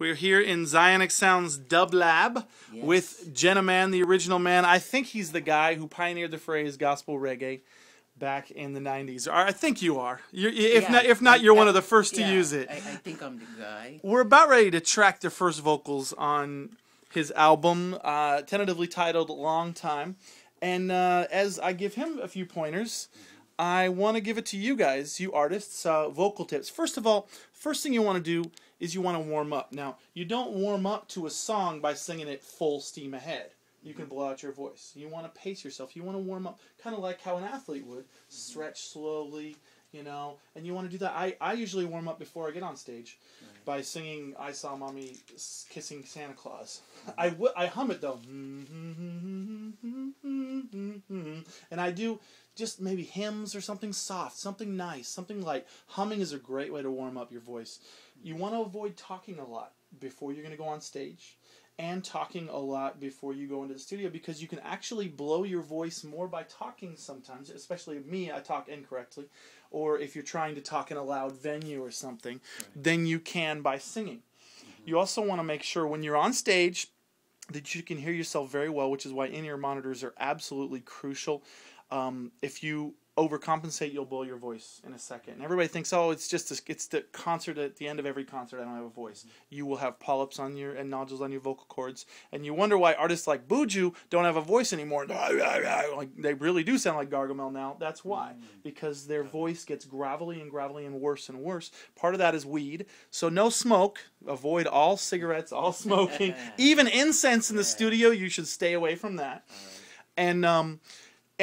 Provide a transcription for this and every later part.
We're here in Zionic Sounds Dub Lab with Geneman, the original man. I think he's the guy who pioneered the phrase gospel reggae back in the 90s. I think you are. If not, you're one of the first to use it. I think I'm the guy. We're about ready to track the first vocals on his album, tentatively titled Long Time. And as I give him a few pointers, I want to give it to you guys, you artists, vocal tips. First of all, first thing you want to do is you want to warm up. Now, you don't warm up to a song by singing it full steam ahead. You can blow out your voice. You want to pace yourself. You want to warm up kind of like how an athlete would. Stretch slowly, you know, and you want to do that. I usually warm up before I get on stage by singing I Saw Mommy Kissing Santa Claus. I hum it, though. And I do just maybe hymns or something soft, something nice, something light. Humming is a great way to warm up your voice. You want to avoid talking a lot before you're going to go on stage and talking a lot before you go into the studio, because you can actually blow your voice more by talking sometimes, especially me, I talk incorrectly, or if you're trying to talk in a loud venue or something, than you can by singing. You also want to make sure when you're on stage that you can hear yourself very well, which is why in-ear monitors are absolutely crucial. If you overcompensate, you'll blow your voice in a second. And everybody thinks, oh, it's the concert. At the end of every concert, I don't have a voice. You will have polyps on your and nodules on your vocal cords, and you wonder why artists like Buju don't have a voice anymore. Like they really do sound like Gargamel now. That's why, because their voice gets gravelly and worse and worse. Part of that is weed, so no smoke. Avoid all cigarettes, all smoking, even incense in the studio. You should stay away from that.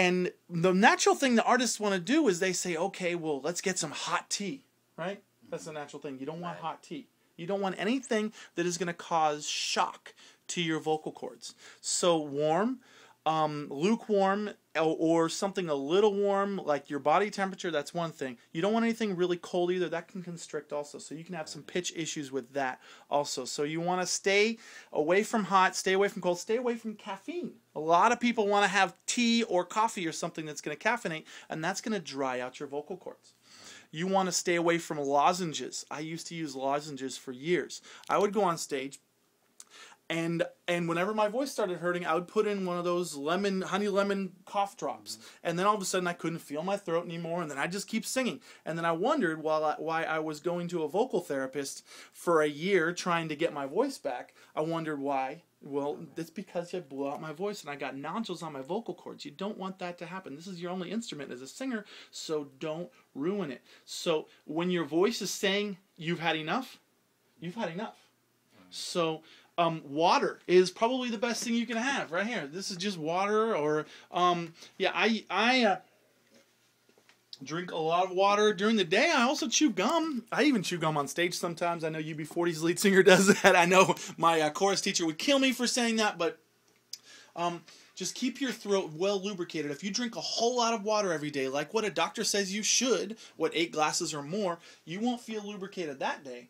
And the natural thing the artists want to do is they say, okay, well, let's get some hot tea, right? That's the natural thing. You don't want hot tea. You don't want anything that is going to cause shock to your vocal cords. So warm, lukewarm, or something a little warm, like your body temperature, that's one thing. You don't want anything really cold either. That can constrict also. So you can have some pitch issues with that also. So you want to stay away from hot, stay away from cold, stay away from caffeine. A lot of people want to have tea or coffee or something that's going to caffeinate, and that's going to dry out your vocal cords. You want to stay away from lozenges. I used to use lozenges for years. I would go on stage, and whenever my voice started hurting, I would put in one of those honey lemon cough drops. And then all of a sudden I couldn't feel my throat anymore, and then I just keep singing. And then I wondered why I was going to a vocal therapist for a year trying to get my voice back. I wondered why. Well, it's because I blew out my voice and I got nodules on my vocal cords. You don't want that to happen. This is your only instrument as a singer, so don't ruin it. So when your voice is saying you've had enough, you've had enough. So water is probably the best thing you can have right here. This is just water, or I drink a lot of water during the day. I also chew gum. I even chew gum on stage sometimes. I know UB40's lead singer does that. I know my chorus teacher would kill me for saying that, but just keep your throat well lubricated. If you drink a whole lot of water every day, like what a doctor says you should, 8 glasses or more, you won't feel lubricated that day.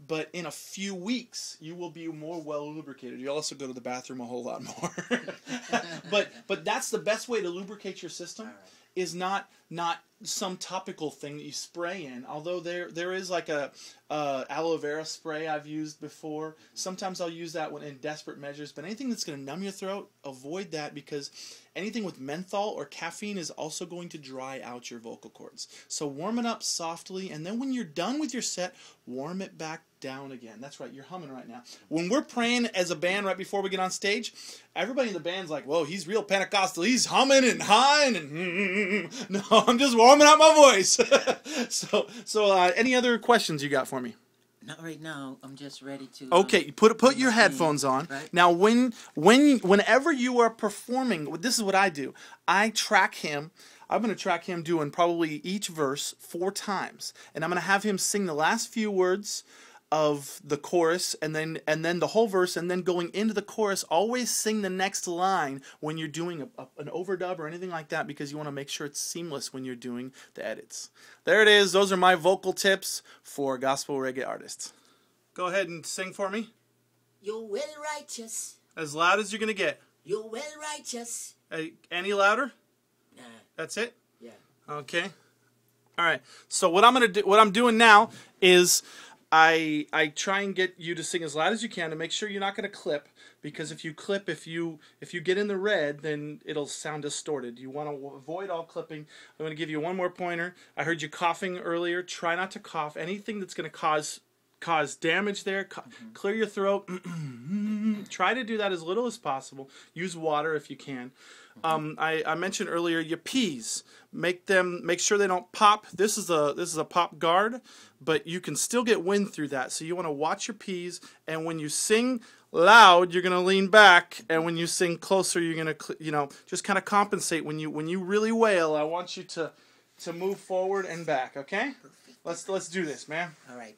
But in a few weeks, you will be more well lubricated. You'll also go to the bathroom a whole lot more. but that's the best way to lubricate your system. Is not some topical thing that you spray in. Although there is like a aloe vera spray I've used before. Sometimes I'll use that when in desperate measures. But anything that's going to numb your throat, avoid that, because anything with menthol or caffeine is also going to dry out your vocal cords. So warm it up softly, and then when you're done with your set, warm it back down again. That's right, you're humming right now. When we're praying as a band right before we get on stage, everybody in the band's like, whoa, he's real Pentecostal. He's humming and high and no, I'm just warming up my voice. So any other questions you got for me? Not right now. I'm just ready to. Okay, put your headphones on. Right? Now, whenever you are performing, this is what I do. I track him. I'm going to track him doing probably each verse 4 times, and I'm going to have him sing the last few words of the chorus, and then the whole verse, and then going into the chorus, always sing the next line when you're doing an overdub or anything like that, because you want to make sure it's seamless when you're doing the edits. There it is. Those are my vocal tips for gospel reggae artists. Go ahead and sing for me. You're well righteous. As loud as you're going to get. You're well righteous. Any louder? Nah. That's it? Yeah. Okay. All right. So what I'm doing now is I try and get you to sing as loud as you can to make sure you're not going to clip, because if you clip, if you get in the red, then it'll sound distorted. You want to avoid all clipping. I'm going to give you one more pointer. I heard you coughing earlier. Try not to cough. Anything that's going to cause damage there. Clear your throat. Try to do that as little as possible. Use water if you can. I mentioned earlier your P's. Make sure they don't pop. This is a pop guard, but you can still get wind through that. So you want to watch your P's, and when you sing loud, you're gonna lean back, and when you sing closer, you're gonna just kind of compensate. When you really wail, I want you to move forward and back. Okay? Perfect. Let's do this, man. All right.